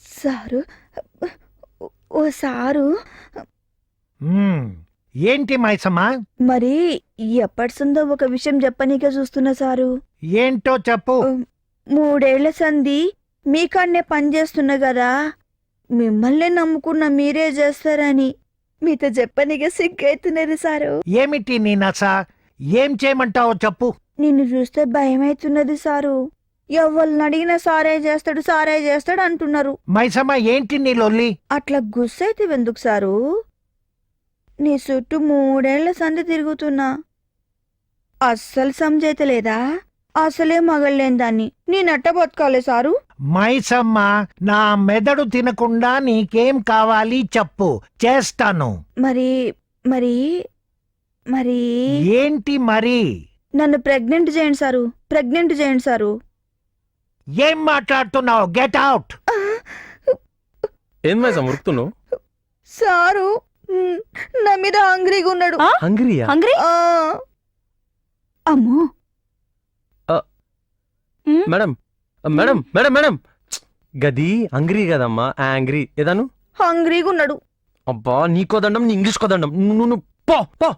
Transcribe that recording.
Sir, ఓ sir, ఏంటి మైసమ్మా? మరి ఎప్పటిసుందో ఒక విషయం చెప్పనీకే చూస్తున్నా సారు. ఏంటో చెప్పు. 3 ఏళ్ల సంధి మీకాన్నే పనిచేస్తున్నా కదా, మిమ్మల్నే నమ్ముకున్న మీరే చేస్తారని మీతో చెప్పనీకే సిగ్గైతున్నది సారు. ఏమిటి నీ నస? ఏం చేయమంటావో చెప్పు. నిన్ను చూస్తే భయమైతున్నది సారు. ఎవరిని అడిగినా సారే చేస్తాడు అంటున్నారు. మైసమ్మ, ఏంటి నీ లొల్లి? అట్లా గుస్సైతే ఎందుకు సారు? నీ చుట్టూ 3 ఏళ్ల సంధి తిరుగుతున్నా, అస్సలు సమజైతలేదా? అసలే మగళ్ళేని దాన్ని నేనట్ట బతకాలే సారు? మైసమ్మ, నా మెదడు తినకుండా నీకేం కావాలి చెప్పు, చేస్తాను. మరి మరి మరి ఏంటి మరి? నన్ను ప్రెగ్నెంట్ చేయండి సారు. ఏం మాట్లాడుతున్నావు? Get out. ఏం మైసమ్మ ఉరుకుతున్నావు? సారు నా మీద హంగ్రీగా ఉన్నాడు. హంగ్రీయా? ఆ. అమ్మో, మేడం మేడం మేడం మేడం, గది హంగ్రీ కదమ్మా, యాంగ్రీ ఏదాను. హంగ్రీగా ఉన్నాడు. అబ్బా, నీకో దండం, నీ ఇంగ్లీష్ కోదండం. నువ్వు పో పో.